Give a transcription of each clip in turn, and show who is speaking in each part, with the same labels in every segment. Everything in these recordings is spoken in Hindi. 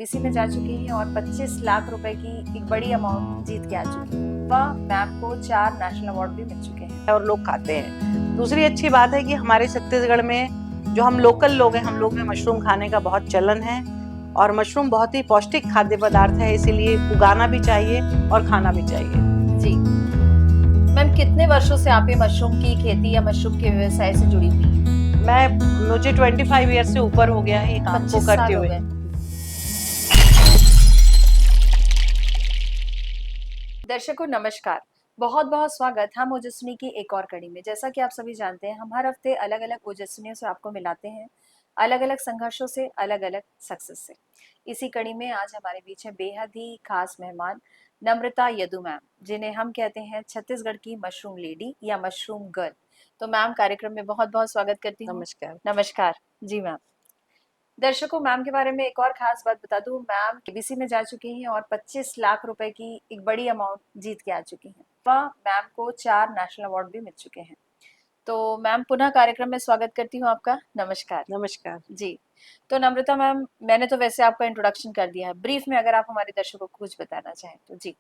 Speaker 1: केबीसी में जा चुकी हैं और 25 लाख रुपए की एक बड़ी अमाउंट जीत के आ चुकी हैं। वह मैम को 4 नेशनल अवार्ड भी मिल चुके हैं
Speaker 2: और लोग खाते हैं। दूसरी अच्छी बात है कि हमारे छत्तीसगढ़ में जो हम लोकल लोग हैं, हम लोग में मशरूम खाने का बहुत चलन है और मशरूम बहुत ही पौष्टिक खाद्य पदार्थ है, इसीलिए उगाना भी चाहिए और खाना भी चाहिए।
Speaker 1: जी मैम, कितने वर्षों से आप ये मशरूम की खेती या मशरूम के व्यवसाय से जुड़ी हुई हैं?
Speaker 2: मुझे 25 ईयर से ऊपर हो गया है ये काम को
Speaker 1: 25
Speaker 2: करते
Speaker 1: साल हो
Speaker 2: हुए।
Speaker 1: गए। दर्शकों नमस्कार, बहुत बहुत स्वागत हम ओजस्विनी की एक और कड़ी में। जैसा कि आप सभी जानते हैं, हम हर हफ्ते अलग अलग ओजस्विनियों से आपको मिलाते हैं, अलग अलग संघर्षों से, अलग अलग सक्सेस से। इसी कड़ी में आज हमारे बीच है बेहद ही खास मेहमान नम्रता यदु मैम, जिन्हें हम कहते हैं छत्तीसगढ़ की मशरूम लेडी या मशरूम गर्ल। तो मैम, कार्यक्रम में बहुत बहुत स्वागत करती हूँ।
Speaker 2: नमस्कार।
Speaker 1: नमस्कार जी मैम। दर्शकों, मैम के बारे में एक और खास बात बता दूं, मैम केबीसी में जा चुकी हैं और 25 लाख रुपए की एक बड़ी अमाउंट जीत के आ चुकी हैं। वह मैम को 4 नेशनल अवार्ड भी मिल चुके हैं। तो मैम, पुनः कार्यक्रम में स्वागत करती हूँ आपका। नमस्कार।
Speaker 2: नमस्कार।
Speaker 1: जी। तो नम्रता मैम, मैंने तो वैसे आपका इंट्रोडक्शन कर दिया है, ब्रीफ में अगर आप हमारे दर्शकों को कुछ बताना चाहें तो। जी।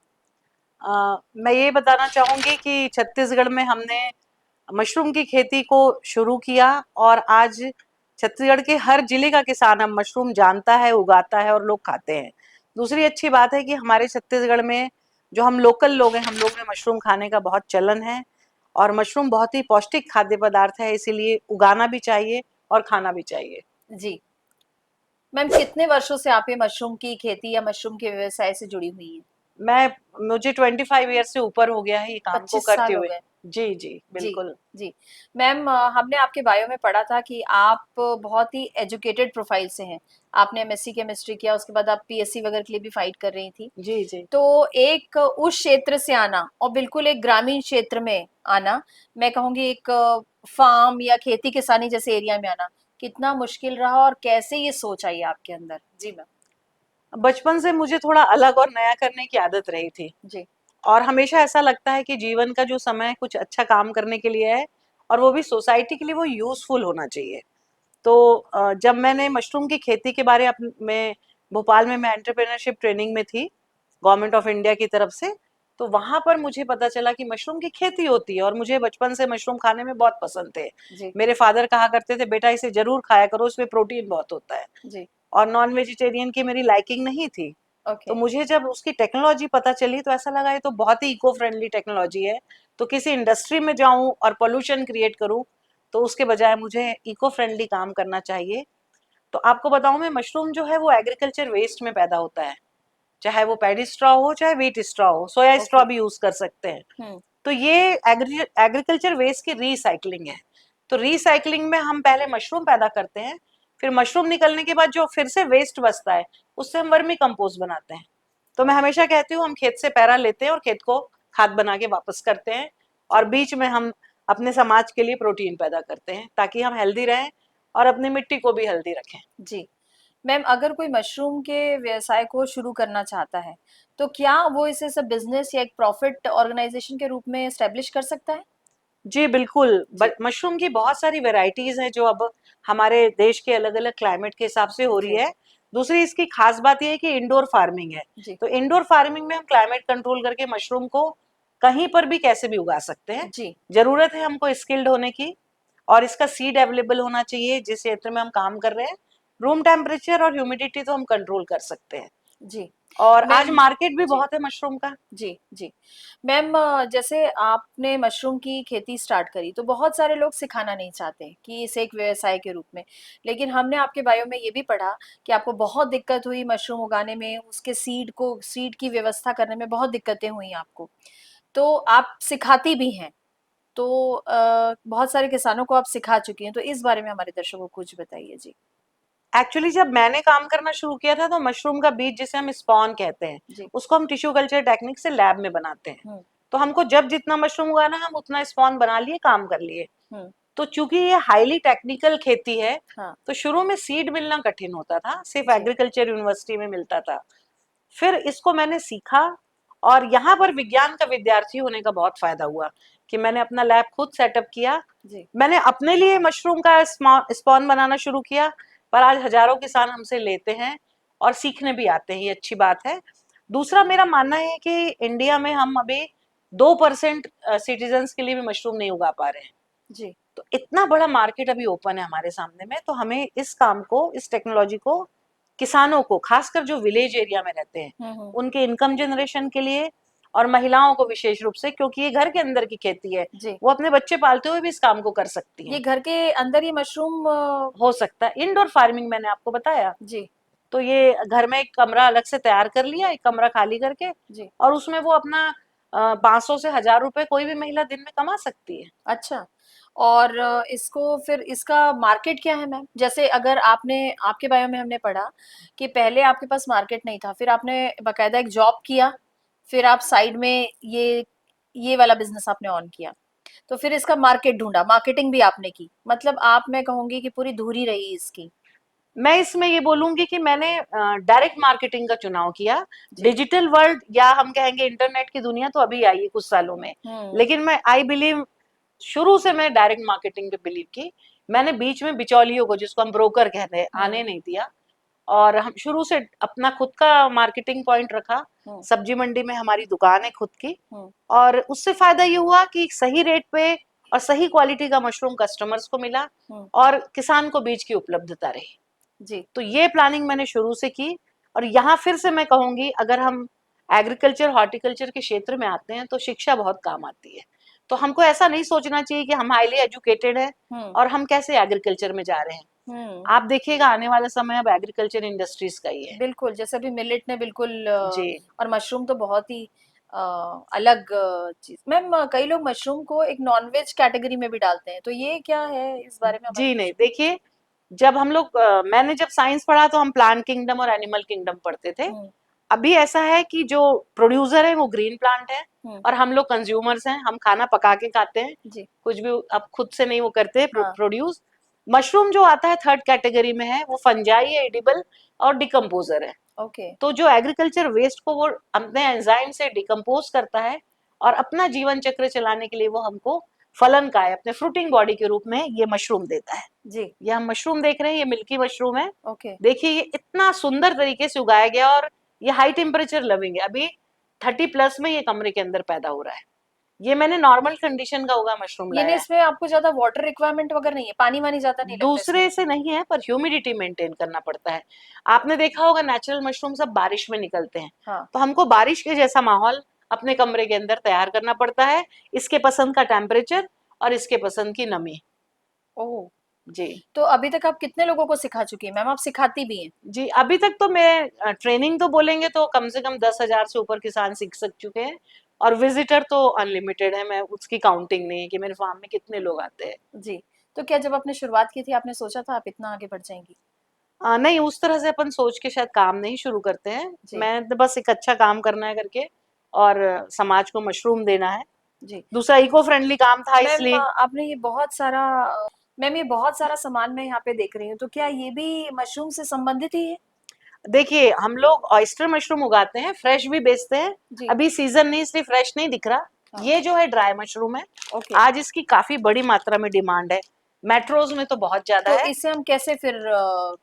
Speaker 2: मैं ये बताना चाहूंगी कि छत्तीसगढ़ में हमने मशरूम की खेती को शुरू किया और आज छत्तीसगढ़ के हर जिले का किसान अब मशरूम जानता है, उगाता है और लोग खाते हैं। दूसरी अच्छी बात है कि हमारे छत्तीसगढ़ में जो हम लोकल लोग हैं, हम लोग में मशरूम खाने का बहुत चलन है और मशरूम बहुत ही पौष्टिक खाद्य पदार्थ है, इसीलिए उगाना भी चाहिए और खाना भी चाहिए।
Speaker 1: जी मैम, कितने वर्षों से आप ये मशरूम की खेती या मशरूम के व्यवसाय से जुड़ी हुई हैं?
Speaker 2: मुझे 25 ईयर से ऊपर हो गया है ये काम को
Speaker 1: 25
Speaker 2: करते
Speaker 1: साल हो
Speaker 2: हुए।
Speaker 1: गए।
Speaker 2: जी जी
Speaker 1: जी,
Speaker 2: बिल्कुल।
Speaker 1: जी। मैम, हमने आपके बायो में पढ़ा था कि आप बहुत ही एजुकेटेड प्रोफाइल से हैं। आपने एमएससी केमिस्ट्री किया, उसके बाद आप पीएससी वगैरह के लिए भी फाइट कर रही थी।
Speaker 2: जी जी।
Speaker 1: तो एक उस क्षेत्र से आना और बिल्कुल एक ग्रामीण क्षेत्र में आना, मैं कहूँगी एक फार्म या खेती किसानी जैसे एरिया में आना, कितना मुश्किल रहा और कैसे ये सोच आई आपके अंदर? जी मैम।
Speaker 2: बचपन से मुझे थोड़ा अलग और नया करने की आदत रही थी
Speaker 1: जी,
Speaker 2: और हमेशा ऐसा लगता है कि जीवन का जो समय कुछ अच्छा काम करने के लिए है और वो भी सोसाइटी के लिए वो यूजफुल होना चाहिए। तो जब मैंने मशरूम की खेती के बारे में भोपाल में मैं एंटरप्रेन्योरशिप ट्रेनिंग में थी गवर्नमेंट ऑफ इंडिया की तरफ से, तो वहां पर मुझे पता चला कि मशरूम की खेती होती है और मुझे बचपन से मशरूम खाने में बहुत पसंद थे।
Speaker 1: जी,
Speaker 2: मेरे फादर कहा करते थे, बेटा इसे जरूर खाया करो, इसमें प्रोटीन बहुत होता है।
Speaker 1: जी।
Speaker 2: और नॉन वेजिटेरियन की मेरी लाइकिंग नहीं थी। तो
Speaker 1: ओके।
Speaker 2: मुझे जब उसकी टेक्नोलॉजी पता चली तो ऐसा लगा ये तो बहुत ही इको फ्रेंडली टेक्नोलॉजी है, तो किसी इंडस्ट्री में जाऊं और पोल्यूशन क्रिएट करूं, तो उसके बजाय मुझे इको फ्रेंडली काम करना चाहिए। तो आपको बताऊं, मैं मशरूम जो है वो एग्रीकल्चर वेस्ट में पैदा होता है, चाहे वो पैडी स्ट्रॉ हो चाहे व्हीट स्ट्रॉ हो, सोया स्ट्रॉ
Speaker 1: ओके।
Speaker 2: भी यूज कर सकते हैं।
Speaker 1: हम्म।
Speaker 2: तो ये एग्रीकल्चर वेस्ट की रीसाइक्लिंग है। तो रीसाइक्लिंग में हम पहले मशरूम पैदा करते हैं, फिर मशरूम निकलने के बाद जो फिर से वेस्ट बचता है उससे हम वर्मी कंपोस्ट बनाते हैं। तो मैं हमेशा कहती हूँ, हम खेत से पैरा लेते हैं और खेत को खाद बना के वापस करते हैं और बीच में हम अपने समाज के लिए प्रोटीन पैदा करते हैं ताकि हम हेल्दी रहें और अपनी मिट्टी को भी हेल्दी रखें।
Speaker 1: जी मैम, अगर कोई मशरूम के व्यवसाय को शुरू करना चाहता है, तो क्या वो इसे सब बिजनेस या एक प्रॉफिट ऑर्गेनाइजेशन के रूप में एस्टेब्लिश कर सकता है?
Speaker 2: जी बिल्कुल।
Speaker 1: जी,
Speaker 2: मशरूम की बहुत सारी वेराइटीज हैं जो अब हमारे देश के अलग अलग क्लाइमेट के हिसाब से हो रही
Speaker 1: जी,
Speaker 2: है। दूसरी इसकी खास बात यह है कि इंडोर फार्मिंग है।
Speaker 1: जी,
Speaker 2: तो इंडोर फार्मिंग में हम क्लाइमेट कंट्रोल करके मशरूम को कहीं पर भी कैसे भी उगा सकते हैं।
Speaker 1: जी,
Speaker 2: जरूरत है हमको स्किल्ड होने की और इसका सीड अवेलेबल होना चाहिए जिस क्षेत्र में हम काम कर रहे हैं। रूम टेम्परेचर और ह्यूमिडिटी तो हम कंट्रोल कर सकते हैं
Speaker 1: जी।
Speaker 2: और आज
Speaker 1: मैम,
Speaker 2: मार्केट भी
Speaker 1: जी,
Speaker 2: बहुत है मशरूम का।
Speaker 1: जी, जी। मैम, जैसे आपने मशरूम की खेती स्टार्ट करी, तो बहुत सारे लोग सिखाना नहीं चाहते कि इसे एक व्यवसाय के रूप में। लेकिन हमने आपके बायो में ये भी पढ़ा कि आपको बहुत दिक्कत हुई मशरूम उगाने में, उसके सीड की व्यवस्था करने में बहुत दिक्कतें हुई आपको। तो आप सिखाती भी हैं। तो बहुत सारे किसानों को आप सिखा चुकी हैं, तो इस बारे में हमारे दर्शकों को कुछ बताइए। जी,
Speaker 2: एक्चुअली जब मैंने काम करना शुरू किया था तो मशरूम का बीज जिसे हम स्पॉन कहते हैं,
Speaker 1: जी।
Speaker 2: उसको हम टिश्यू कल्चर टेक्निक से लैब में बनाते हैं।
Speaker 1: हुँ,
Speaker 2: तो हमको जब जितना मशरूम उगाना हम उतना स्पॉन बना लिए, काम कर लिए।
Speaker 1: हुँ,
Speaker 2: तो चूंकि ये हाईली टेक्निकल खेती है,
Speaker 1: हाँ,
Speaker 2: तो शुरू में सीड मिलना कठिन होता था, सिर्फ
Speaker 1: जी,
Speaker 2: एग्रीकल्चर यूनिवर्सिटी में मिलता था। फिर इसको मैंने सीखा और यहाँ पर विज्ञान का विद्यार्थी होने का बहुत फायदा हुआ कि मैंने अपना लैब खुद सेटअप किया।
Speaker 1: जी,
Speaker 2: मैंने अपने लिए मशरूम का स्पॉन बनाना शुरू किया, पर आज हजारों किसान हमसे लेते हैं और सीखने भी आते हैं, ये अच्छी बात है। दूसरा मेरा मानना है कि इंडिया में हम अभी 2% सिटीजन्स के लिए भी मशरूम नहीं उगा पा रहे हैं।
Speaker 1: जी।
Speaker 2: तो इतना बड़ा मार्केट अभी ओपन है हमारे सामने में, तो हमें इस काम को, इस टेक्नोलॉजी को किसानों को, खासकर जो विलेज एरिया में रहते हैं,
Speaker 1: हम्म।
Speaker 2: उनके इनकम जनरेशन के लिए, और महिलाओं को विशेष रूप से, क्योंकि ये घर के अंदर की खेती है,
Speaker 1: जी।
Speaker 2: वो अपने बच्चे पालते हुए भी इस काम को कर सकती
Speaker 1: ये
Speaker 2: हैं।
Speaker 1: घर के अंदर ही मशरूम
Speaker 2: हो सकता है इंडोर फार्मिंग, मैंने आपको बताया।
Speaker 1: जी।
Speaker 2: तो ये घर में एक कमरा अलग से तैयार कर लिया, एक कमरा खाली करके,
Speaker 1: जी।
Speaker 2: और उसमें वो अपना 500 से 1000 रुपए कोई भी महिला दिन में कमा सकती है।
Speaker 1: अच्छा। और इसको फिर इसका मार्केट क्या है मैम? जैसे अगर आपने आपके बायो में हमने पढ़ा कि पहले आपके पास मार्केट नहीं था, फिर आपने बकायदा एक जॉब किया, फिर आप साइड में ये वाला बिजनेस आपने ऑन किया, तो फिर इसका मार्केट ढूंढा, मार्केटिंग भी आपने की, मतलब आप, मैं कहूंगी कि पूरी धुरी रही इसकी।
Speaker 2: मैं इसमें ये बोलूंगी कि मैंने डायरेक्ट मार्केटिंग का चुनाव किया।
Speaker 1: जी।
Speaker 2: डिजिटल वर्ल्ड, या हम कहेंगे इंटरनेट की दुनिया, तो अभी आई है कुछ सालों में,
Speaker 1: हम्म।
Speaker 2: लेकिन मैं आई बिलीव, शुरू से मैं डायरेक्ट मार्केटिंग पे बिलीव की। मैंने बीच में बिचौलियों को, जिसको हम ब्रोकर कहते हैं,
Speaker 1: हम्म।
Speaker 2: आने नहीं दिया, और हम शुरू से अपना खुद का मार्केटिंग पॉइंट रखा।
Speaker 1: हम्म।
Speaker 2: सब्जी मंडी में हमारी दुकान है खुद की,
Speaker 1: हम्म।
Speaker 2: और उससे फायदा ये हुआ कि सही रेट पे और सही क्वालिटी का मशरूम कस्टमर्स को मिला,
Speaker 1: हम्म।
Speaker 2: और किसान को बीज की उपलब्धता रही।
Speaker 1: जी।
Speaker 2: तो ये प्लानिंग मैंने शुरू से की। और यहाँ फिर से मैं कहूंगी, अगर हम एग्रीकल्चर हॉर्टिकल्चर के क्षेत्र में आते हैं तो शिक्षा बहुत काम आती है। तो हमको ऐसा नहीं सोचना चाहिए कि हम हाईली एजुकेटेड हैं
Speaker 1: हम्म।
Speaker 2: और हम कैसे एग्रीकल्चर में जा रहे हैं।
Speaker 1: हम्म।
Speaker 2: आप देखिएगा आने वाला समय अब एग्रीकल्चर इंडस्ट्रीज का ही है।
Speaker 1: बिल्कुल, जैसे अभी मिलेट ने बिल्कुल
Speaker 2: जी
Speaker 1: और मशरूम तो बहुत ही अलग चीज। मैम कई लोग मशरूम को एक नॉनवेज कैटेगरी में भी डालते हैं, तो ये क्या है, इस बारे में हमारे
Speaker 2: जी,
Speaker 1: कुछ।
Speaker 2: नहीं देखिए, जब हम लोग मैंने जब साइंस पढ़ा तो हम प्लांट किंगडम और एनिमल किंगडम पढ़ते थे।
Speaker 1: हम्म।
Speaker 2: अभी ऐसा है कि जो प्रोड्यूसर है वो ग्रीन प्लांट है,
Speaker 1: हम्म।
Speaker 2: और हम लोग कंज्यूमर्स हैं, हम खाना पका के खाते हैं,
Speaker 1: जी।
Speaker 2: कुछ भी अब खुद से नहीं वो करते
Speaker 1: हाँ।
Speaker 2: प्रोड्यूस। मशरूम जो आता है थर्ड कैटेगरी में है, वो फंजाई है, एडिबल और डिकम्पोजर है।
Speaker 1: ओके।
Speaker 2: तो जो एग्रीकल्चर वेस्ट को वो अपने एंजाइम से डिकम्पोज करता है, और अपना जीवन चक्र चलाने के लिए वो हमको फलन का है, अपने फ्रूटिंग बॉडी के रूप में ये मशरूम देता है।
Speaker 1: जी।
Speaker 2: ये हम मशरूम देख रहे हैं, ये मिल्की मशरूम है।
Speaker 1: ओके।
Speaker 2: देखिए ये इतना सुंदर तरीके से उगाया गया, और ये हाई टेम्परेचर लविंग है। अभी 30+ में ये कमरे के अंदर पैदा हो रहा है। ये मैंने नॉर्मल कंडीशन का उगा मशरूम
Speaker 1: यानी
Speaker 2: लाया है।
Speaker 1: इसमें आपको ज्यादा वाटर रिक्वायरमेंट वगैरह नहीं है, पानी वानी ज्यादा नहीं लगता इसमें?
Speaker 2: दूसरे से नहीं है, पर ह्यूमिडिटी मेंटेन करना पड़ता है। आपने देखा होगा नेचुरल मशरूम सब बारिश में निकलते हैं,
Speaker 1: हाँ।
Speaker 2: तो हमको बारिश के जैसा माहौल अपने कमरे के अंदर तैयार करना पड़ता है, इसके पसंद का टेम्परेचर और इसके पसंद की नमी।
Speaker 1: ओह।
Speaker 2: जी।
Speaker 1: तो अभी तक आप कितने लोगों को सिखा चुकी हैं मैम? आप सिखाती भी हैं?
Speaker 2: जी, अभी तक तो मैं ट्रेनिंग तो बोलेंगे तो कम से कम 10,000 से ऊपर किसान सीख सक चुके हैं, और विजिटर तो अनलिमिटेड है, मैं उसकी काउंटिंग नहीं है कि मेरे फार्म में कितने लोग आते हैं।
Speaker 1: जी। तो क्या जब आपने शुरुआत की थी आपने सोचा था आप इतना आगे बढ़ जाएंगी?
Speaker 2: नहीं, उस तरह से अपन सोच के शायद काम नहीं शुरू करते हैं।
Speaker 1: जी।
Speaker 2: मैं तो बस एक अच्छा काम करना है करके, और समाज को मशरूम देना है।
Speaker 1: जी।
Speaker 2: दूसरा इको फ्रेंडली काम था
Speaker 1: मैम
Speaker 2: इसलिए।
Speaker 1: आपने ये बहुत सारा मैम ये बहुत सारा सामान मैं यहाँ पे देख रही हूँ, तो क्या ये भी मशरूम से संबंधित ही है?
Speaker 2: देखिए हम लोग ऑयस्टर मशरूम उगाते हैं, फ्रेश भी बेचते हैं।
Speaker 1: जी।
Speaker 2: अभी सीजन नहीं इसलिए फ्रेश नहीं दिख रहा।
Speaker 1: हाँ।
Speaker 2: ये जो है ड्राई मशरूम है।
Speaker 1: ओके।
Speaker 2: आज इसकी काफी बड़ी मात्रा में डिमांड है, मेट्रोज में तो बहुत ज्यादा
Speaker 1: तो
Speaker 2: है।
Speaker 1: इसे हम कैसे फिर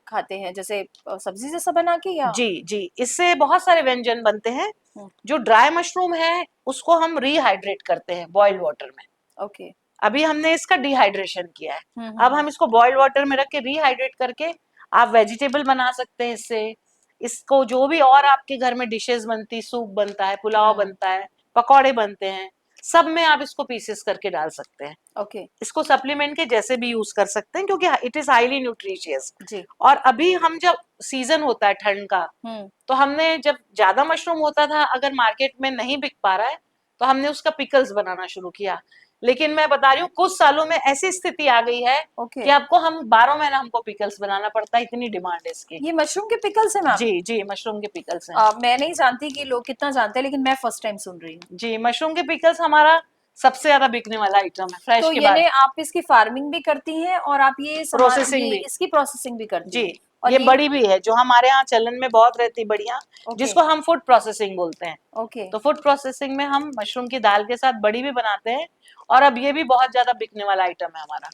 Speaker 1: खाते हैं, जैसे सब्जी जैसा बना के या?
Speaker 2: जी जी, इससे बहुत सारे व्यंजन बनते हैं।
Speaker 1: हम्म।
Speaker 2: जो ड्राई मशरूम है उसको हम रिहाइड्रेट करते हैं बॉइल्ड वाटर में।
Speaker 1: ओके।
Speaker 2: अभी हमने इसका डिहाइड्रेशन किया है। अब
Speaker 1: हम्म।
Speaker 2: हम इसको बॉइल्ड वाटर में रख के रिहाइड्रेट करके आप वेजिटेबल बना सकते हैं इससे। इसको जो भी और आपके घर में डिशेस बनती, सूप बनता है, पुलाव
Speaker 1: हम्म।
Speaker 2: बनता है, पकौड़े बनते हैं, सब में आप इसको पीसेस करके डाल सकते हैं।
Speaker 1: ओके।
Speaker 2: इसको सप्लीमेंट के जैसे भी यूज कर सकते हैं, क्योंकि इट इज हाईली न्यूट्रिशियस।
Speaker 1: जी।
Speaker 2: और अभी हम जब सीजन होता है ठंड का,
Speaker 1: हम्म।
Speaker 2: तो हमने जब ज्यादा मशरूम होता था, अगर मार्केट में नहीं बिक पा रहा है तो हमने उसका पिकल्स बनाना शुरू किया। लेकिन मैं बता रही हूँ कुछ सालों में ऐसी स्थिति आ गई है
Speaker 1: ओके।
Speaker 2: कि आपको हम 12 महीना हमको पिकल्स बनाना पड़ता है, इतनी डिमांड है इसकी।
Speaker 1: ये मशरूम के पिकल्स है मैम?
Speaker 2: जी जी, मशरूम के पिकल्स हैं।
Speaker 1: मैं नहीं जानती कि लोग कितना जानते हैं, लेकिन मैं फर्स्ट टाइम सुन रही हूँ।
Speaker 2: जी, मशरूम के पिकल्स हमारा सबसे ज्यादा बिकने वाला आइटम है, फ्रेश
Speaker 1: तो
Speaker 2: के
Speaker 1: यानी
Speaker 2: बाद।
Speaker 1: आप इसकी फार्मिंग भी करती हैं और आप ये सामान
Speaker 2: प्रोसेसिंग
Speaker 1: ये
Speaker 2: भी।
Speaker 1: इसकी प्रोसेसिंग भी करती
Speaker 2: जी,
Speaker 1: हैं? और
Speaker 2: ये
Speaker 1: ये।
Speaker 2: बड़ी भी है जो हमारे यहाँ चलन में बहुत रहती, बढ़िया,
Speaker 1: ओके।
Speaker 2: जिसको हम फूड प्रोसेसिंग बोलते हैं।
Speaker 1: ओके।
Speaker 2: तो फूड प्रोसेसिंग में हम मशरूम की दाल के साथ बड़ी भी बनाते हैं, और अब ये भी बहुत ज्यादा बिकने वाला आइटम है हमारा।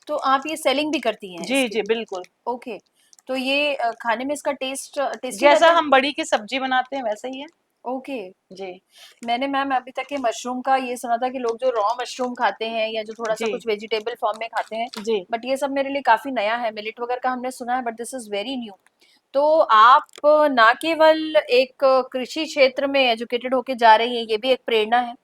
Speaker 1: तो आप ये सेलिंग भी करती हैं
Speaker 2: जी
Speaker 1: इसकी?
Speaker 2: जी बिल्कुल।
Speaker 1: ओके। तो ये खाने में इसका टेस्ट टेस्टी
Speaker 2: जैसा
Speaker 1: रहता है?
Speaker 2: हम बड़ी की सब्जी बनाते हैं वैसा ही है।
Speaker 1: ओके।
Speaker 2: जी।
Speaker 1: मैंने मैम अभी तक ये मशरूम का ये सुना था कि लोग जो रॉ मशरूम खाते हैं या जो थोड़ा सा
Speaker 2: जी।
Speaker 1: कुछ वेजिटेबल फॉर्म में खाते हैं,
Speaker 2: जी।
Speaker 1: बट ये सब मेरे लिए काफी नया है। मिलेट वगैरह का हमने सुना है, but this is very new. तो आप ना केवल एक कृषि क्षेत्र में एजुकेटेड होके जा रही हैं, ये भी एक प्रेरणा है।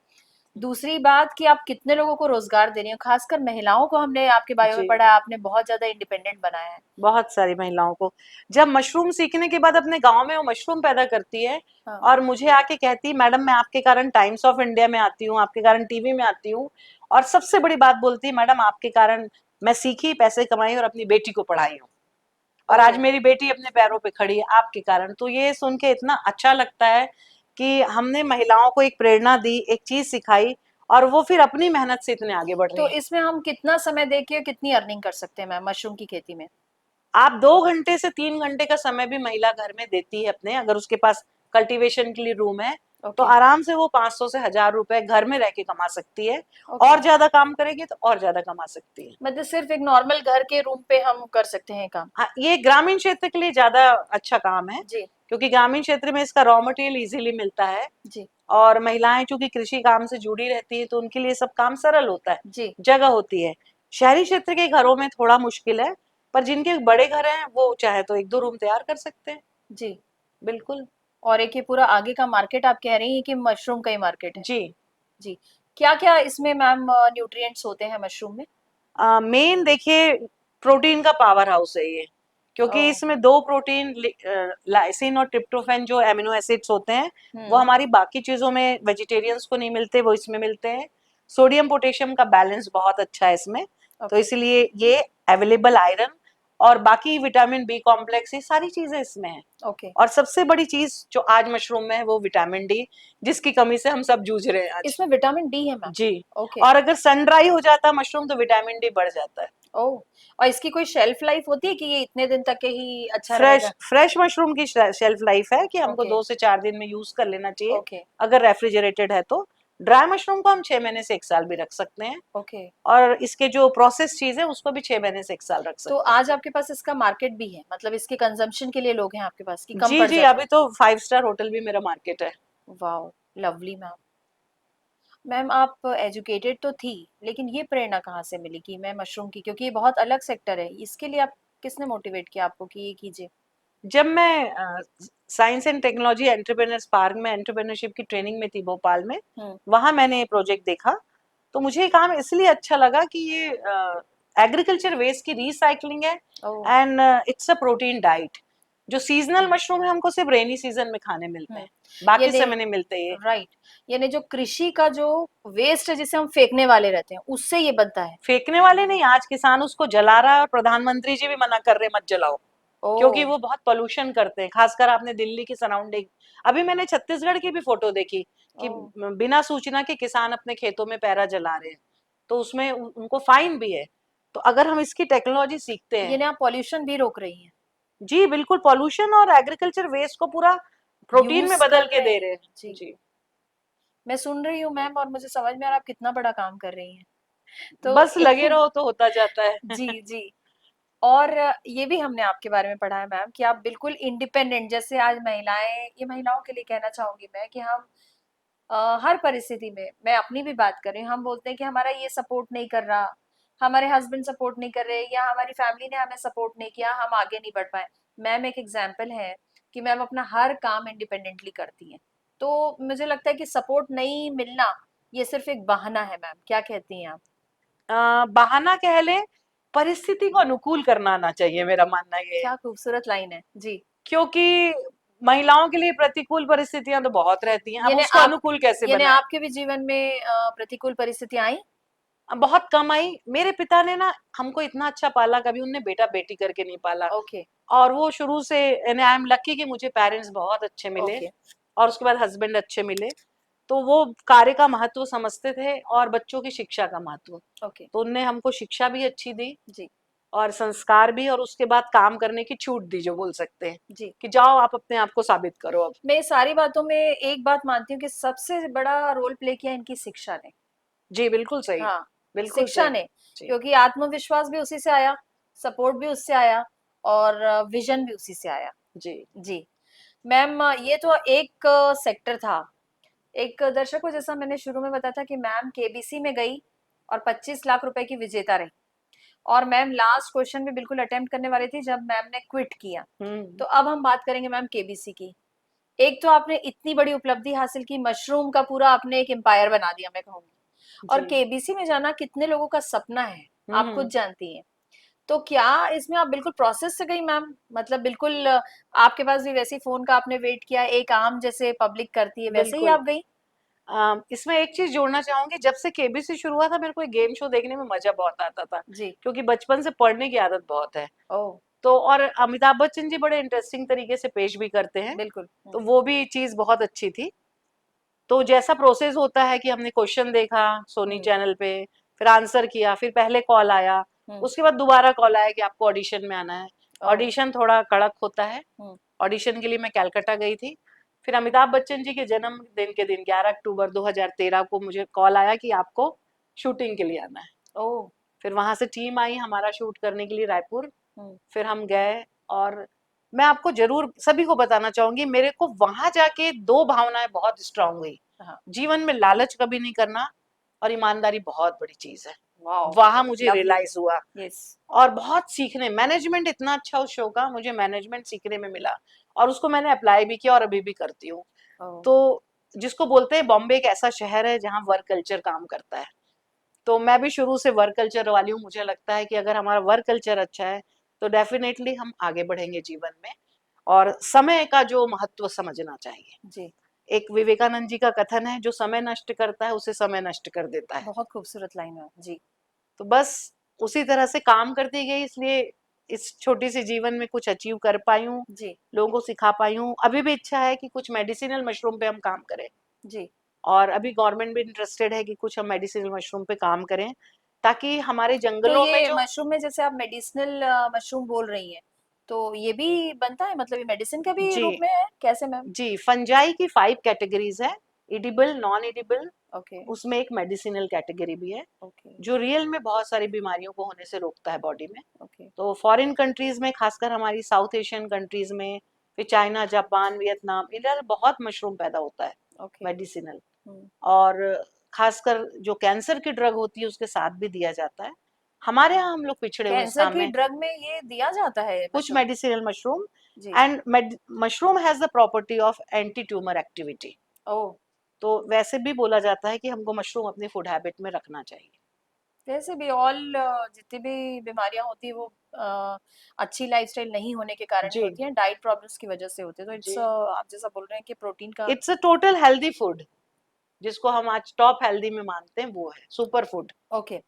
Speaker 1: दूसरी बात कि आप कितने लोगों को रोजगार दे रही हैं, खासकर महिलाओं को हमने आपके बायो में
Speaker 2: जी।
Speaker 1: पढ़ा है, आपने बहुत ज्यादा इंडिपेंडेंट बनाया है।
Speaker 2: बहुत सारी महिलाओं को, जब मशरूम सीखने के बाद अपने गांव में वो मशरूम पैदा करती है
Speaker 1: हाँ।
Speaker 2: और मुझे आके कहती, मैडम मैं आपके कारण टाइम्स ऑफ इंडिया में आती हूँ, आपके कारण टीवी में आती हूँ, और सबसे बड़ी बात बोलती है, मैडम आपके कारण मैं सीखी, पैसे कमाई और अपनी बेटी को पढ़ाई हूँ, और आज
Speaker 1: ओ।
Speaker 2: मेरी बेटी अपने पैरों पे खड़ी है आपके कारण। तो ये सुन के इतना अच्छा लगता है कि हमने महिलाओं को एक प्रेरणा दी, एक चीज सिखाई, और वो फिर अपनी मेहनत से इतने आगे बढ़
Speaker 1: तो
Speaker 2: रही हैं।
Speaker 1: इसमें हम कितना समय देके कितनी अर्निंग कर सकते हैं मैम मशरूम की खेती में?
Speaker 2: आप 2 घंटे से 3 घंटे का समय भी महिला घर में देती है अपने, अगर उसके पास कल्टीवेशन के लिए रूम है, तो
Speaker 1: ओके।
Speaker 2: आराम से वो 500 से 1000 रुपए घर में रह के कमा सकती है।
Speaker 1: ओके।
Speaker 2: और ज्यादा काम करेगी तो और ज्यादा कमा सकती है।
Speaker 1: मतलब सिर्फ एक नॉर्मल घर के रूम पे हम कर सकते हैं काम?
Speaker 2: हाँ, ये ग्रामीण क्षेत्र के लिए ज्यादा अच्छा काम है,
Speaker 1: जी।
Speaker 2: क्योंकि ग्रामीण क्षेत्र में इसका रॉ मटेरियल इजीली मिलता है,
Speaker 1: जी।
Speaker 2: और महिलाएं चूंकि कृषि काम से जुड़ी रहती है तो उनके लिए सब काम सरल होता है,
Speaker 1: जी।
Speaker 2: जगह होती है। शहरी क्षेत्र के घरों में थोड़ा मुश्किल है, पर जिनके बड़े घर हैं वो चाहे तो 1-2 रूम तैयार कर सकते हैं।
Speaker 1: जी।
Speaker 2: बिल्कुल।
Speaker 1: और एक ये पूरा आगे का मार्केट आप कह रही हैं कि मशरूम का ही मार्केट है?
Speaker 2: जी।
Speaker 1: जी। क्या क्या इसमें मैम न्यूट्रिएंट्स होते हैं मशरूम में?
Speaker 2: मेन देखिए, प्रोटीन का पावर हाउस है ये,
Speaker 1: ओ।
Speaker 2: क्योंकि इसमें दो प्रोटीन, लाइसिन और ट्रिप्टोफैन, जो एमिनो एसिड्स होते हैं, वो
Speaker 1: हम्म।
Speaker 2: हमारी बाकी चीजों में वेजिटेरियंस को नहीं मिलते, वो इसमें मिलते हैं। सोडियम पोटेशियम का बैलेंस बहुत अच्छा है इसमें, तो
Speaker 1: ओके।
Speaker 2: इसलिए ये अवेलेबल आयरन और बाकी विटामिन बी कॉम्प्लेक्स, ये सारी चीजें इसमें हैं।
Speaker 1: ओके।
Speaker 2: और सबसे बड़ी चीज जो आज मशरूम में है वो विटामिन डी, जिसकी कमी से हम सब जूझ रहे हैं आज।
Speaker 1: इसमें विटामिन डी है मैम?
Speaker 2: जी।
Speaker 1: ओके।
Speaker 2: और अगर सन ड्राई हो जाता मशरूम तो विटामिन डी बढ़ जाता है।
Speaker 1: ओ। और इसकी कोई शेल्फ लाइफ होती है कि ये इतने दिन तक के ही अच्छा
Speaker 2: फ्रेश
Speaker 1: रहेगा?
Speaker 2: फ्रेश मशरूम की शेल्फ लाइफ है कि हमको
Speaker 1: ओके।
Speaker 2: 2 से 4 दिन में यूज कर लेना चाहिए,
Speaker 1: ओके।
Speaker 2: अगर रेफ्रिजरेटेड है तो। ड्राई मशरूम को हम 6 महीने से 1 साल भी रख सकते हैं,
Speaker 1: ओके।
Speaker 2: और इसके जो प्रोसेस चीज है उसको भी 6 महीने से 1 साल रख
Speaker 1: तो
Speaker 2: सकते हैं।
Speaker 1: आज आपके पास इसका मार्केट भी है, मतलब इसके कंजम्पशन के लिए लोग हैं आपके पास कि कम
Speaker 2: जी
Speaker 1: पड़
Speaker 2: जी,
Speaker 1: जाता
Speaker 2: अभी तो 5 स्टार होटल भी मेरा मार्केट है।
Speaker 1: है? वाओ। Lovely ma'am. मैम आप एजुकेटेड तो थी, लेकिन ये प्रेरणा कहाँ से मिली कि मैं मशरूम की, क्योंकि ये बहुत अलग सेक्टर है, इसके लिए आप किसने मोटिवेट किया आपको कि ये कीजिए?
Speaker 2: जब मैं science and technology entrepreneurs park में एंटरप्रेन्योरशिप की ट्रेनिंग में थी भोपाल में,
Speaker 1: हम्म।
Speaker 2: वहां मैंने ये प्रोजेक्ट देखा, तो मुझे ये काम इसलिए अच्छा लगा कि ये एग्रीकल्चर वेस्ट की रिसाइकलिंग है,
Speaker 1: oh.
Speaker 2: And it's a protein diet. जो सीजनल
Speaker 1: हम्म।
Speaker 2: मशरूम है हमको सिर्फ रेनी सीजन में खाने मिलते
Speaker 1: हम्म।
Speaker 2: हैं, बाकी
Speaker 1: यानी
Speaker 2: समय नहीं मिलते ये।
Speaker 1: राइट, यानी जो कृषि का जो वेस्ट है जिसे हम फेंकने वाले रहते हैं, उससे ये बनता है?
Speaker 2: फेंकने वाले नहीं, आज किसान उसको जला रहा है, और प्रधानमंत्री जी भी मना कर रहे हैं, मत जलाओ,
Speaker 1: ओ।
Speaker 2: क्योंकि वो बहुत पोल्यूशन करते हैं, खासकर आपने दिल्ली की सराउंडिंग। अभी मैंने छत्तीसगढ़ की भी फोटो देखी कि
Speaker 1: ओ।
Speaker 2: बिना सूचना के किसान अपने खेतों में पैरा जला रहे हैं, तो उसमें उनको फाइन भी है। तो अगर हम इसकी टेक्नोलॉजी सीखते हैं।
Speaker 1: यानी आप पॉल्यूशन भी रोक रही हैं?
Speaker 2: जी बिल्कुल, पॉल्यूशन और एग्रीकल्चर वेस्ट को पूरा प्रोटीन में
Speaker 1: यूज
Speaker 2: बदल
Speaker 1: कर
Speaker 2: के
Speaker 1: रहे
Speaker 2: दे
Speaker 1: हैं।
Speaker 2: रहे हैं।
Speaker 1: जी।
Speaker 2: जी।
Speaker 1: मैं सुन रही हूँ मैम, और मुझे समझ में आ रहा है आप कितना बड़ा काम कर रही हैं। तो
Speaker 2: बस लगे रहो तो होता जाता है।
Speaker 1: जी। जी। और ये भी हमने आपके बारे में पढ़ा है मैम कि आप बिल्कुल इंडिपेंडेंट, जैसे आज महिलाएं, ये महिलाओं के लिए कहना चाहूंगी मैं कि हम हर परिस्थिति में, मैं अपनी भी बात कर रही हूँ, हम बोलते हैं कि हमारा ये सपोर्ट नहीं कर रहा, हमारे हस्बैंड सपोर्ट नहीं कर रहे, या हमारी फैमिली ने हमें सपोर्ट नहीं किया, हम आगे नहीं बढ़ पाए। मैम एक एग्जाम्पल है कि मैम अपना हर काम इंडिपेंडेंटली करती हैं। तो मुझे लगता है कि सपोर्ट नहीं मिलना ये सिर्फ एक बहाना है मैम, क्या कहती हैं आप?
Speaker 2: बहाना कह ले, परिस्थिति को अनुकूल करना आना चाहिए, मेरा मानना ये है।
Speaker 1: क्या खूबसूरत लाइन है जी।
Speaker 2: क्योंकि महिलाओं के लिए प्रतिकूल परिस्थितियां तो बहुत रहती हैं, हम
Speaker 1: यानी
Speaker 2: उसको
Speaker 1: आप,
Speaker 2: अनुकूल कैसे
Speaker 1: यानी
Speaker 2: बनाएं।
Speaker 1: आपके भी जीवन में प्रतिकूल परिस्थितियां आई?
Speaker 2: बहुत कम आई। मेरे पिता ने ना हमको इतना अच्छा पाला, कभी उनने बेटा बेटी करके नहीं पाला,
Speaker 1: ओके।
Speaker 2: और वो शुरू से, यानी आई एम लकी कि मुझे पेरेंट्स बहुत अच्छे मिले,
Speaker 1: ओके।
Speaker 2: और उसके बाद हस्बैंड अच्छे मिले, तो वो कार्य का महत्व समझते थे और बच्चों की शिक्षा का महत्व।
Speaker 1: ओके।
Speaker 2: तो उनने हमको शिक्षा भी अच्छी दी,
Speaker 1: जी।
Speaker 2: और संस्कार भी, और उसके बाद काम करने की छूट दी, जो बोल सकते हैं
Speaker 1: जी।
Speaker 2: कि जाओ आप अपने आप को साबित करो अब।
Speaker 1: मैं सारी बातों में एक बात मानती हूँ कि सबसे बड़ा रोल प्ले किया इनकी शिक्षा ने।
Speaker 2: जी बिल्कुल सही।
Speaker 1: हाँ,
Speaker 2: बिल्कुल
Speaker 1: शिक्षा
Speaker 2: सही।
Speaker 1: ने,
Speaker 2: जी।
Speaker 1: क्योंकि आत्मविश्वास भी उसी से आया, सपोर्ट भी उससे आया, और विजन भी उसी से आया।
Speaker 2: जी।
Speaker 1: जी। मैम ये तो एक सेक्टर था। एक दर्शक को जैसा मैंने शुरू में बताया था कि मैम केबीसी में गई और 25 लाख रुपए की विजेता रही, और मैम लास्ट क्वेश्चन भी बिल्कुल अटेम्प्ट करने वाली थी जब मैम ने क्विट किया।
Speaker 2: हम्म।
Speaker 1: तो अब हम बात करेंगे मैम केबीसी की। एक तो आपने इतनी बड़ी उपलब्धि हासिल की, मशरूम का पूरा आपने एक एम्पायर बना दिया मैं कहूंगी। और
Speaker 2: जी।
Speaker 1: केबीसी में जाना कितने लोगों का सपना है, आप खुद
Speaker 2: हम्म।
Speaker 1: जानती हैं। तो क्या इसमें आप बिल्कुल प्रोसेस से गई मैम, मतलब बिल्कुल आपके पास भी वैसे ही फोन का आपने वेट किया, एक आम जैसे पब्लिक करती है वैसे ही
Speaker 2: बिल्कुल।
Speaker 1: आप गई?
Speaker 2: इसमें एक चीज जोड़ना चाहूंगी, जब से केबीसी शुरू हुआ था मेरे को एक गेम शो देखने में मजा बहुत आता था,
Speaker 1: जी।
Speaker 2: क्योंकि बचपन से पढ़ने की आदत बहुत है।
Speaker 1: ओ।
Speaker 2: तो और अमिताभ बच्चन जी बड़े इंटरेस्टिंग तरीके से पेश भी करते हैं,
Speaker 1: बिल्कुल।
Speaker 2: तो वो भी चीज बहुत अच्छी थी। तो जैसा प्रोसेस होता है कि हमने क्वेश्चन देखा सोनी
Speaker 1: हम्म।
Speaker 2: चैनल पे, फिर आंसर किया, फिर पहले कॉल आया,
Speaker 1: हम्म।
Speaker 2: उसके बाद दोबारा कॉल आया कि आपको ऑडिशन में आना है।
Speaker 1: ओ।
Speaker 2: ऑडिशन थोड़ा कड़क होता है।
Speaker 1: हम्म।
Speaker 2: ऑडिशन के लिए मैं कलकत्ता गई थी। फिर अमिताभ बच्चन जी के जन्मदिन के दिन 11 अक्टूबर 2013 को मुझे कॉल आया कि आपको शूटिंग के लिए आना है।
Speaker 1: ओ।
Speaker 2: फिर वहां से टीम आई हमारा शूट करने के लिए रायपुर।
Speaker 1: हम्म।
Speaker 2: फिर हम गए, और मैं आपको जरूर सभी को बताना चाहूंगी, मेरे को वहां जाके दो भावनाएं बहुत स्ट्रांग हुई।
Speaker 1: हाँ।
Speaker 2: जीवन में लालच कभी नहीं करना, और ईमानदारी बहुत बड़ी चीज है।
Speaker 1: वाओ।
Speaker 2: वहां मुझे
Speaker 1: लवली।
Speaker 2: रियलाइज हुआ।
Speaker 1: यस।
Speaker 2: और बहुत सीखने, मैनेजमेंट इतना अच्छा उस शो का, मुझे मैनेजमेंट सीखने में मिला, और उसको मैंने अप्लाई भी किया और अभी भी करती हूँ।
Speaker 1: ओ।
Speaker 2: तो जिसको बोलते हैं बॉम्बे एक ऐसा शहर है जहाँ वर्क कल्चर काम करता है, तो मैं भी शुरू से वर्क कल्चर वाली हूँ। मुझे लगता है कि अगर हमारा वर्क कल्चर अच्छा है तो डेफिनेटली हम आगे बढ़ेंगे जीवन में, और समय का जो महत्व समझना चाहिए।
Speaker 1: जी।
Speaker 2: एक विवेकानंद जी का कथन है, जो समय नष्ट करता है उसे समय नष्ट कर देता है।
Speaker 1: बहुत खूबसूरत लाइन है जी।
Speaker 2: तो बस उसी तरह से काम करती गई, इसलिए इस छोटी सी जीवन में कुछ अचीव कर पाई हूँ,
Speaker 1: जी।
Speaker 2: लोगों को सिखा पाई हूँ। अभी भी इच्छा है कि कुछ मेडिसिनल मशरूम पे हम काम करें,
Speaker 1: जी।
Speaker 2: और अभी गवर्नमेंट भी इंटरेस्टेड है कि कुछ हम मेडिसिनल मशरूम पे काम करें, ताकि हमारे
Speaker 1: तो
Speaker 2: जंगलों में
Speaker 1: ये
Speaker 2: जो।
Speaker 1: मशरूम में जैसे आप मेडिसिनल मशरूम बोल रही हैं, तो ये भी बनता है, मतलब ये मेडिसिन का भी
Speaker 2: जी।
Speaker 1: रूप में है, कैसे मैम?
Speaker 2: जी, फंजाई की 5 कैटेगरीज है, एडिबल, नॉन एडिबल,
Speaker 1: ओके।
Speaker 2: उसमें एक मेडिसिनल कैटेगरी भी है,
Speaker 1: ओके।
Speaker 2: जो रियल में बहुत सारी बीमारियों को होने से रोकता है बॉडी में।
Speaker 1: ओके।
Speaker 2: तो फॉरेन कंट्रीज में, खासकर हमारी साउथ एशियन कंट्रीज में, फिर चाइना, जापान, वियतनाम, इधर बहुत मशरूम पैदा होता है
Speaker 1: ओके।
Speaker 2: मेडिसिनल।
Speaker 1: हम्म।
Speaker 2: और खासकर जो कैंसर की ड्रग होती है उसके साथ भी दिया जाता है। हमारे यहाँ हम लोग पिछड़े हुए इस
Speaker 1: कैंसर
Speaker 2: काम
Speaker 1: की
Speaker 2: में।
Speaker 1: ड्रग में ये दिया जाता है
Speaker 2: कुछ
Speaker 1: मशरूम?
Speaker 2: मेडिसिनल मशरूम,
Speaker 1: जी।
Speaker 2: And mushroom has the property of anti tumour activity.
Speaker 1: Oh.
Speaker 2: तो वैसे भी बोला जाता है कि हमको मशरूम अपनी फूड हैबिट में रखना चाहिए।
Speaker 1: वैसे भी ऑल जितनी भी बीमारियां होती है वो अच्छी लाइफस्टाइल नहीं होने के कारण ही
Speaker 2: जी।
Speaker 1: होती हैं, डाइट प्रॉब्लम्स की वजह से होती है। तो
Speaker 2: जी।
Speaker 1: इट्स आप जैसा बोल रहे हैं कि प्रोटीन का।
Speaker 2: It's a total healthy food, जिसको हम आज टॉप हेल्दी में मानते हैं, वो है सुपर फूड।
Speaker 1: ओके।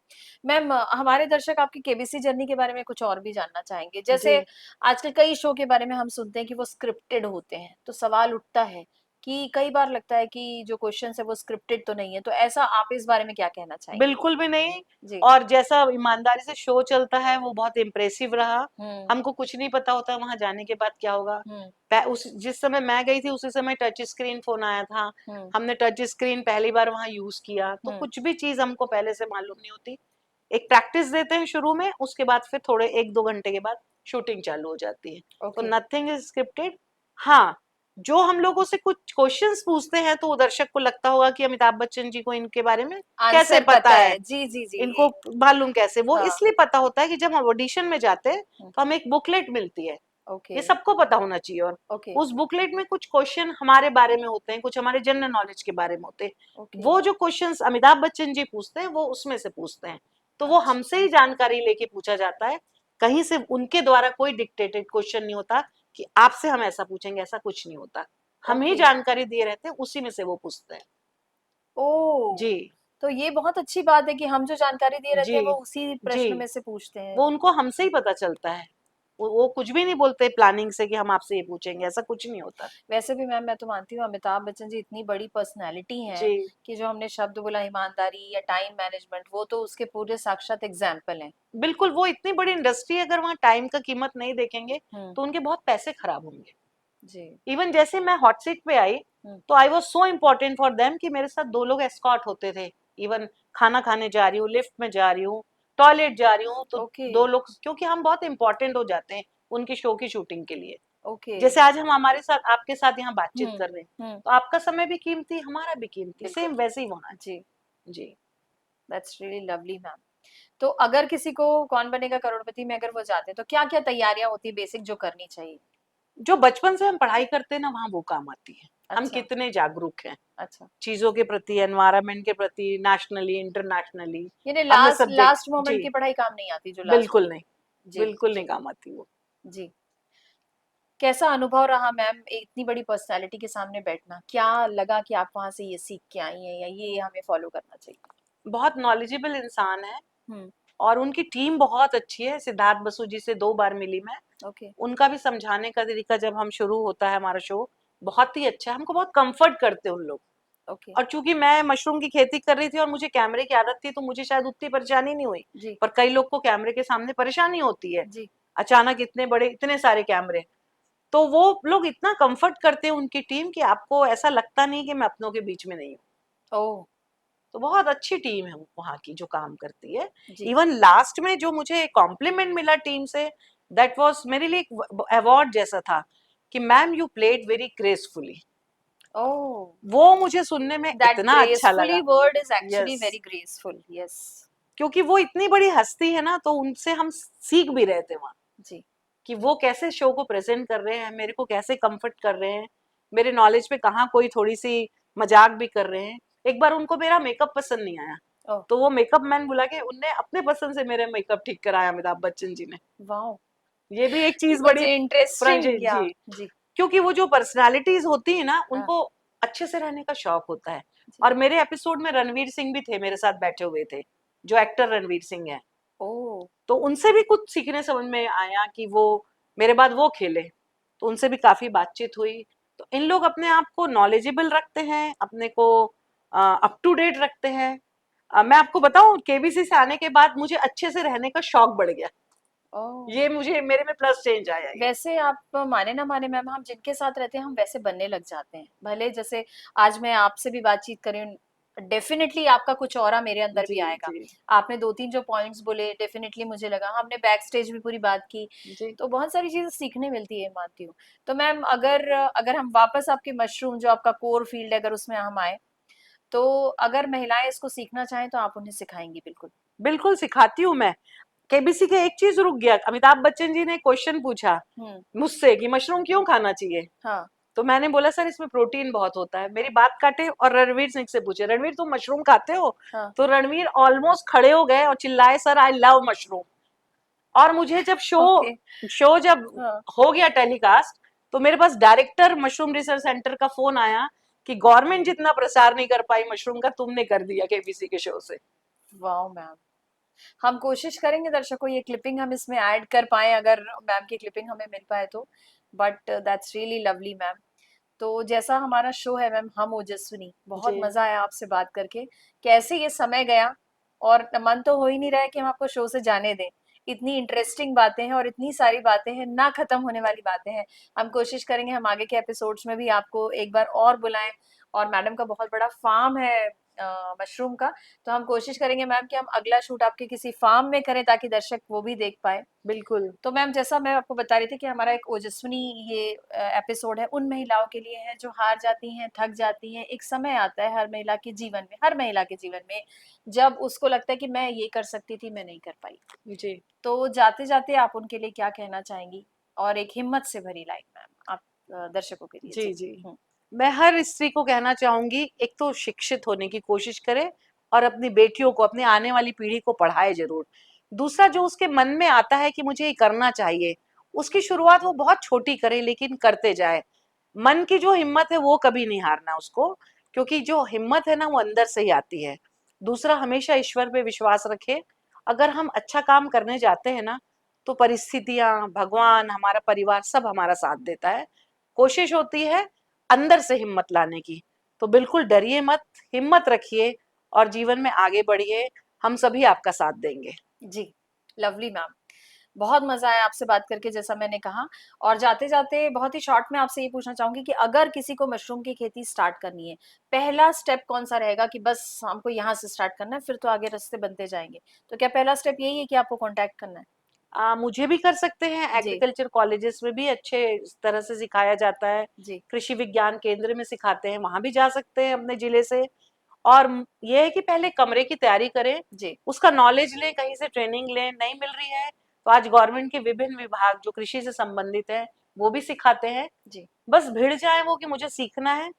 Speaker 1: मैम हमारे दर्शक आपकी केबीसी जर्नी के बारे में कुछ और भी जानना चाहेंगे।
Speaker 2: जी।
Speaker 1: जैसे आजकल कई शो के बारे में हम सुनते हैं कि वो स्क्रिप्टेड होते हैं, तो सवाल उठता है कि कई बार लगता है कि जो क्वेश्चन है वो स्क्रिप्टेड तो नहीं है, तो ऐसा आप इस बारे में क्या कहना चाहेंगी?
Speaker 2: बिल्कुल भी नहीं।
Speaker 1: जी।
Speaker 2: और जैसा ईमानदारी से शो चलता है वो बहुत इम्प्रेसिव रहा।
Speaker 1: हम्म।
Speaker 2: हमको कुछ नहीं पता होता वहां जाने के बाद क्या होगा।
Speaker 1: हम्म।
Speaker 2: उस जिस समय मैं गई थी उसी समय टच स्क्रीन फोन आया था।
Speaker 1: हम्म।
Speaker 2: हमने टच स्क्रीन पहली बार वहां यूज किया, तो
Speaker 1: हम्म।
Speaker 2: कुछ भी चीज हमको पहले से मालूम नहीं होती। एक प्रैक्टिस देते हैं शुरू में, उसके बाद फिर थोड़े 1-2 घंटे के बाद शूटिंग चालू हो जाती है। तो
Speaker 1: ओके।
Speaker 2: Nothing is scripted. हाँ, जो हम लोगों से कुछ क्वेश्चंस पूछते हैं तो वो दर्शक को लगता होगा कि अमिताभ बच्चन जी को इनके बारे में कैसे
Speaker 1: आंसर
Speaker 2: पता
Speaker 1: पता
Speaker 2: है,
Speaker 1: है, जी जी जी
Speaker 2: इनको
Speaker 1: ये।
Speaker 2: मालूम कैसे। वो
Speaker 1: हाँ।
Speaker 2: इसलिए पता होता है कि जब हम ऑडिशन में जाते हैं
Speaker 1: हम्म।
Speaker 2: तो हमें एक बुकलेट मिलती है,
Speaker 1: ओके।
Speaker 2: ये सबको पता होना चाहिए। और
Speaker 1: ओके।
Speaker 2: उस बुकलेट में कुछ क्वेश्चन हमारे बारे में होते हैं, कुछ हमारे जनरल नॉलेज के बारे में होते हैं।
Speaker 1: ओके।
Speaker 2: वो जो क्वेश्चंस अमिताभ बच्चन जी पूछते हैं वो उसमें से पूछते हैं। तो वो हमसे
Speaker 1: अच्छा।
Speaker 2: ही जानकारी लेके पूछा जाता है, कहीं से उनके द्वारा कोई डिक्टेटेड क्वेश्चन नहीं होता कि आपसे हम ऐसा पूछेंगे, ऐसा कुछ नहीं होता। हम ही
Speaker 1: ओके।
Speaker 2: जानकारी दिए रहते हैं, उसी में से वो पूछते हैं।
Speaker 1: ओ।
Speaker 2: जी।
Speaker 1: तो ये बहुत अच्छी बात है कि हम जो जानकारी दिए रहते
Speaker 2: जी।
Speaker 1: हैं वो उसी
Speaker 2: जी,
Speaker 1: प्रश्न में से पूछते हैं।
Speaker 2: वो उनको हमसे ही पता चलता है। वो कुछ भी नहीं बोलते प्लानिंग से कि हम आपसे ये पूछेंगे, ऐसा कुछ नहीं होता।
Speaker 1: वैसे भी मैम मैं तो मानती हूँ अमिताभ बच्चन जी इतनी बड़ी पर्सनैलिटी हैं
Speaker 2: जी।
Speaker 1: कि जो हमने शब्द बोला ईमानदारी या टाइम मैनेजमेंट, वो तो उसके पूरे साक्षात एग्जाम्पल हैं।
Speaker 2: बिल्कुल, वो इतनी बड़ी इंडस्ट्री है, अगर वहाँ टाइम का कीमत नहीं देखेंगे
Speaker 1: हम्म।
Speaker 2: तो उनके बहुत पैसे खराब होंगे।
Speaker 1: जी।
Speaker 2: इवन जैसे मैं हॉट सीट पे आई,
Speaker 1: हम्म।
Speaker 2: तो I was so important for them कि मेरे साथ 2 लोग एस्कॉर्ट होते थे। इवन खाना खाने जा रही हूँ, लिफ्ट में जा रही हूँ, टॉयलेट जा रही हूँ, तो
Speaker 1: ओके।
Speaker 2: 2 लोग, क्योंकि हम बहुत इंपॉर्टेंट हो जाते हैं उनके शो की शूटिंग के लिए।
Speaker 1: ओके।
Speaker 2: जैसे आज हम हमारे साथ आपके साथ यहाँ बातचीत
Speaker 1: हम्म।
Speaker 2: कर रहे हैं,
Speaker 1: हम्म।
Speaker 2: तो आपका समय भी कीमती, हमारा भी कीमती,
Speaker 1: बिल्कुल।
Speaker 2: सेम वैसे ही होना
Speaker 1: जी।
Speaker 2: चाहिए। जी।
Speaker 1: That's really lovely ma'am. तो अगर किसी को कौन बनेगा करोड़पति में अगर वो जाते हैं तो क्या क्या तैयारियां होती है बेसिक जो करनी चाहिए?
Speaker 2: जो बचपन से हम पढ़ाई करते हैं ना, वहाँ वो काम आती है। हम
Speaker 1: अच्छा।
Speaker 2: कितने जागरूक हैं
Speaker 1: अच्छा।
Speaker 2: चीजों के प्रति, एनवायरनमेंट के प्रति, नेशनली इंटरनेशनली।
Speaker 1: यानी
Speaker 2: हमने
Speaker 1: लास्ट
Speaker 2: सब्जेक्ट,
Speaker 1: लास्ट मोमेंट
Speaker 2: जी,
Speaker 1: की पढ़ाई काम नहीं आती जो लास्ट
Speaker 2: बिल्कुल
Speaker 1: मोमेंट।
Speaker 2: नहीं,
Speaker 1: जी।
Speaker 2: बिल्कुल नहीं
Speaker 1: जी।
Speaker 2: काम आती वो।
Speaker 1: जी। कैसा अनुभव रहा मैम इतनी बड़ी पर्सनालिटी के सामने बैठना? क्या लगा कि आप वहां से ये सीख के आई हैं या ये हमें फॉलो करना चाहिए?
Speaker 2: बहुत नॉलेजेबल इंसान है,
Speaker 1: हम्म।
Speaker 2: और उनकी टीम बहुत अच्छी है। सिद्धार्थ बसु जी से 2 बार मिली मैं।
Speaker 1: ओके।
Speaker 2: उनका भी समझाने का तरीका, जब हम शुरू होता है हमारा शो, बहुत ही अच्छा है। हमको बहुत कंफर्ट करते हैं उन लोग।
Speaker 1: ओके।
Speaker 2: और चूंकि मैं मशरूम की खेती कर रही थी और मुझे कैमरे की आदत थी, तो मुझे शायद उतनी परेशानी नहीं हुई।
Speaker 1: जी।
Speaker 2: पर कई लोग को कैमरे के सामने परेशानी होती है,
Speaker 1: जी।
Speaker 2: अचानक इतने बड़े, इतने सारे कैमरे। तो वो लोग इतना कंफर्ट करते हैं उनकी टीम, कि आपको ऐसा लगता नहीं कि मैं अपनों के बीच में नहीं हूँ।
Speaker 1: ओह।
Speaker 2: तो बहुत अच्छी टीम है वहाँ की जो काम करती है।
Speaker 1: जी।
Speaker 2: इवन लास्ट में जो मुझे कॉम्प्लीमेंट मिला टीम से, दैट वाज मेरे लिए एक अवार्ड जैसा था, कि ma'am you played very gracefully.
Speaker 1: Oh.
Speaker 2: वो मुझे सुनने में
Speaker 1: दैट
Speaker 2: इतना अच्छा
Speaker 1: ग्रेसफुली
Speaker 2: लगा।
Speaker 1: Word is actually
Speaker 2: yes,
Speaker 1: very graceful. Yes.
Speaker 2: क्योंकि वो इतनी बड़ी हस्ती है ना, तो उनसे हम सीख भी रहे थे वहाँ,
Speaker 1: जी।
Speaker 2: कि वो कैसे शो को प्रेजेंट कर रहे हैं, मेरे को कैसे कंफर्ट कर रहे हैं, मेरे नॉलेज पे कहाँ कोई थोड़ी सी मजाक भी कर रहे हैं। एक बार उनको मेरा मेकअप पसंद नहीं आया,
Speaker 1: ओह।
Speaker 2: तो वो मेकअप मैन बुला के उनने अपने पसंद से मेरे मेकअप ठीक कराया, अमिताभ बच्चन जी ने।
Speaker 1: वाओ।
Speaker 2: ये भी एक चीज
Speaker 1: कुछ
Speaker 2: बड़ी
Speaker 1: इंटरेस्टिंग
Speaker 2: फ्रंट
Speaker 1: क्या?
Speaker 2: जी,
Speaker 1: जी।
Speaker 2: क्योंकि वो जो पर्सनालिटीज होती है ना,
Speaker 1: हाँ।
Speaker 2: उनको अच्छे से रहने का शौक होता है।
Speaker 1: जी।
Speaker 2: और मेरे एपिसोड में रणवीर सिंह भी थे, मेरे साथ बैठे हुए थे, जो एक्टर रणवीर सिंह है।
Speaker 1: ओह।
Speaker 2: तो उनसे भी कुछ सीखने समझ में आया, कि वो मेरे बाद वो खेले, तो उनसे भी काफी बातचीत हुई। तो इन लोग अपने आप को नॉलेजेबल रखते हैं, अपने को अप टू डेट रखते हैं। मैं आपको बताऊं, केबीसी से आने के बाद मुझे अच्छे से रहने का शौक बढ़ गया।
Speaker 1: ओह।
Speaker 2: ये मुझे, मेरे में प्लस चेंज आया ये।
Speaker 1: वैसे आप माने ना माने मैम, हम जिनके साथ रहते हैं हम वैसे बनने लग जाते हैं। भले जैसे आज मैं आपसे भी बातचीत करी, डेफिनेटली आपका कुछ और मेरे अंदर
Speaker 2: जी
Speaker 1: भी आएगा।
Speaker 2: जी
Speaker 1: आपने दो तीन जो पॉइंट्स बोले डेफिनेटली मुझे लगा, हमने बैक स्टेज भी पूरी बात की,
Speaker 2: जी।
Speaker 1: तो बहुत सारी चीजें सीखने मिलती है, मानती हूँ। तो मैम अगर अगर हम वापस आपके मशरूम जो आपका कोर फील्ड है अगर उसमें हम आए, तो अगर महिलाएं इसको सीखना चाहें तो आप उन्हें सिखाएंगी? बिल्कुल।
Speaker 2: बिल्कुल सिखाती हूँ मैं। केबीसी के एक चीज रुक गया, अमिताभ बच्चन जी ने क्वेश्चन पूछा
Speaker 1: हम्म।
Speaker 2: मुझसे कि मशरूम क्यों खाना चाहिए।
Speaker 1: हाँ।
Speaker 2: तो मैंने बोला सर इसमें प्रोटीन बहुत होता है। मेरी बात काटे और रणवीर सिंह से पूछे, रणवीर तुम मशरूम खाते हो?
Speaker 1: हाँ।
Speaker 2: तो रणवीर ऑलमोस्ट खड़े हो गए और चिल्लाए, सर आई लव मशरूम। और मुझे जब शो
Speaker 1: ओके।
Speaker 2: शो जब
Speaker 1: हाँ।
Speaker 2: हो गया टेलीकास्ट, तो मेरे पास डायरेक्टर मशरूम रिसर्च सेंटर का फोन आया, कि गवर्नमेंट जितना प्रसार नहीं कर पाई मशरूम का, तुमने कर दिया केबीसी के शो से।
Speaker 1: वाह मैम। हम कोशिश करेंगे दर्शकों ये क्लिपिंग हम इसमें ऐड कर पाए, अगर मैम की क्लिपिंग हमें मिल पाए तो। But that's really lovely ma'am. तो जैसा हमारा शो है मैम, हम ओजस्विनी, बहुत
Speaker 2: जी।
Speaker 1: मजा आया आपसे बात करके। कैसे ये समय गया, और मन तो हो ही नहीं रहा है कि हम आपको शो से जाने दें। इतनी इंटरेस्टिंग बातें हैं और इतनी सारी बातें हैं, ना खत्म होने वाली बातें हैं। हम कोशिश करेंगे हम आगे के एपिसोड्स में भी आपको एक बार और बुलाएं। और मैडम का बहुत बड़ा फार्म है मशरूम का, तो हम कोशिश करेंगे मैम कि हम अगला शूट आपके किसी फार्म में करें ताकि दर्शक वो भी देख पाए।
Speaker 2: बिल्कुल।
Speaker 1: तो मैम जैसा मैं आपको बता रही थी कि हमारा एक ओजस्विनी ये एपिसोड है उन महिलाओं के लिए है जो हार जाती हैं, थक जाती हैं। एक समय आता है हर महिला के जीवन में, हर महिला के जीवन में, जब उसको लगता है कि मैं ये कर सकती थी, मैं नहीं कर पाई।
Speaker 2: जी
Speaker 1: तो जाते जाते आप उनके लिए क्या कहना चाहेंगी? और एक हिम्मत से भरी लाइन मैम आप दर्शकों के लिए। जी।
Speaker 2: जी जी।
Speaker 1: हम्म।
Speaker 2: मैं हर स्त्री को कहना चाहूंगी, एक तो शिक्षित होने की कोशिश करे, और अपनी बेटियों को, अपनी आने वाली पीढ़ी को पढ़ाए जरूर। दूसरा, जो उसके मन में आता है कि मुझे ये करना चाहिए, उसकी शुरुआत वो बहुत छोटी करे, लेकिन करते जाए। मन की जो हिम्मत है वो कभी नहीं हारना उसको, क्योंकि जो हिम्मत है ना, वो अंदर से ही आती है। दूसरा, हमेशा ईश्वर पे विश्वास रखे। अगर हम अच्छा काम करने जाते हैं ना, तो परिस्थितियां, भगवान, हमारा परिवार सब हमारा साथ देता है। कोशिश होती है अंदर से हिम्मत लाने की। तो बिल्कुल डरिए मत, हिम्मत रखिए और जीवन में आगे बढ़िए। हम सभी आपका साथ देंगे।
Speaker 1: जी। लवली मैम, बहुत मजा आया आपसे बात करके, जैसा मैंने कहा। और जाते जाते बहुत ही शॉर्ट में आपसे ये पूछना चाहूंगी कि अगर किसी को मशरूम की खेती स्टार्ट करनी है, पहला स्टेप कौन सा रहेगा? कि बस हमको यहाँ से स्टार्ट करना है, फिर तो आगे रास्ते बनते जाएंगे। तो क्या पहला स्टेप यही है कि आपको कांटेक्ट करना है?
Speaker 2: मुझे भी कर सकते हैं,
Speaker 1: जी,
Speaker 2: एग्रीकल्चर कॉलेजेस में भी अच्छे तरह से सिखाया जाता है,
Speaker 1: जी,
Speaker 2: कृषि विज्ञान केंद्र में सिखाते हैं, वहां भी जा सकते हैं अपने जिले से। और ये है कि पहले कमरे की तैयारी करें,
Speaker 1: जी,
Speaker 2: उसका नॉलेज लें, कहीं से ट्रेनिंग लें, नहीं मिल रही है तो आज गवर्नमेंट के विभिन्न विभाग जो कृषि से संबंधित है वो भी सिखाते हैं।
Speaker 1: जी।
Speaker 2: बस भिड़ जाए वो कि मुझे सीखना है।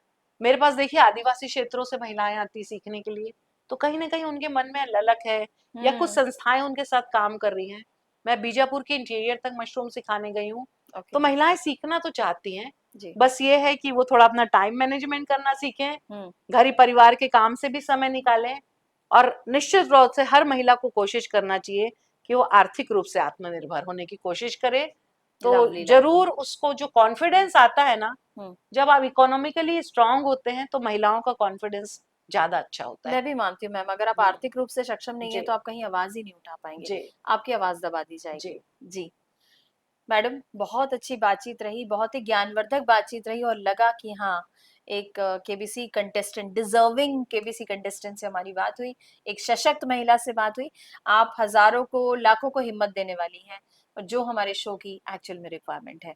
Speaker 2: मेरे पास देखिए आदिवासी क्षेत्रों से महिलाएं आती सीखने के लिए, तो कहीं ना कहीं उनके मन में ललक है, या कुछ
Speaker 1: हुँ,
Speaker 2: संस्थाएं उनके साथ काम कर रही हैं। मैं बीजापुर के इंटीरियर तक मशरूम सिखाने गई हूँ,
Speaker 1: ओके,
Speaker 2: तो महिलाएं सीखना तो चाहती हैं।
Speaker 1: जी,
Speaker 2: बस ये है कि वो थोड़ा अपना टाइम मैनेजमेंट करना सीखें,
Speaker 1: हुँ।
Speaker 2: घर परिवार के काम से भी समय निकालें, और निश्चित रूप से हर महिला को कोशिश करना चाहिए कि वो आर्थिक रूप से आत्मनिर्भर होने की कोशिश करे। तो
Speaker 1: लवली, लवली।
Speaker 2: जरूर उसको जो कॉन्फिडेंस आता है ना,
Speaker 1: हुँ।
Speaker 2: जब आप इकोनॉमिकली स्ट्रांग होते हैं तो महिलाओं का कॉन्फिडेंस ज्यादा अच्छा होता है।
Speaker 1: मैं भी मानती हूँ मैम, अगर आप
Speaker 2: हम्म,
Speaker 1: आर्थिक रूप से सक्षम नहीं है
Speaker 2: जी,
Speaker 1: तो आप कहीं आवाज़ ही नहीं उठा पाएँगे।
Speaker 2: जी,
Speaker 1: आपकी आवाज़ दबा दी जाएगी।
Speaker 2: जी।
Speaker 1: जी। मैडम बहुत अच्छी बातचीत रही, बहुत ही ज्ञानवर्धक बातचीत रही और लगा कि हाँ, एक KBC contestant, deserving KBC contestant से हमारी बात हुई, एक सशक्त महिला से बात हुई। आप हजारों को, लाखों को हिम्मत देने वाली हैं और जो हमारे शो की एक्चुअल में रिक्वायरमेंट है।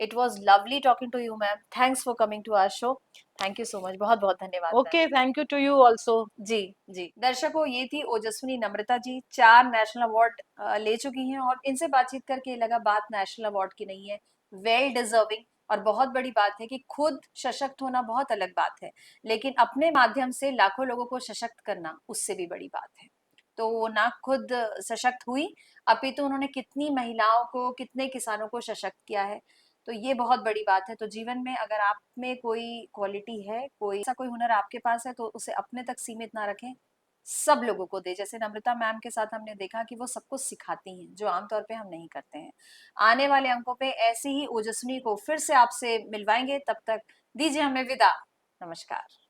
Speaker 1: It was lovely talking to you ma'am. Thanks for coming to our show. Thank you so much. बहुत-बहुत धन्यवाद ma'am.
Speaker 2: Okay, thank you to you also.
Speaker 1: जी, जी। दर्शकों, ये थी ओजस्विनी नम्रता जी, 4 नेशनल अवार्ड ले चुकी हैं और इनसे बातचीत करके ये लगा बात नेशनल अवार्ड की नहीं है, वेल डिजर्विंग। और बहुत बड़ी बात है कि खुद सशक्त होना बहुत अलग बात है, लेकिन अपने माध्यम से लाखों लोगों को सशक्त करना उससे भी बड़ी बात है। तो वो ना खुद सशक्त हुई, अपितु उन्होंने कितनी महिलाओं को, कितने किसानों को सशक्त किया है। तो ये बहुत बड़ी बात है। तो जीवन में अगर आप में कोई क्वालिटी है, कोई ऐसा कोई हुनर आपके पास है, तो उसे अपने तक सीमित ना रखें, सब लोगों को दे। जैसे नम्रता मैम के साथ हमने देखा कि वो सबको सिखाती हैं, जो आमतौर पे हम नहीं करते हैं। आने वाले अंकों पे ऐसी ही ओजस्विनी को फिर से आपसे मिलवाएंगे। तब तक दीजिए हमें विदा। नमस्कार।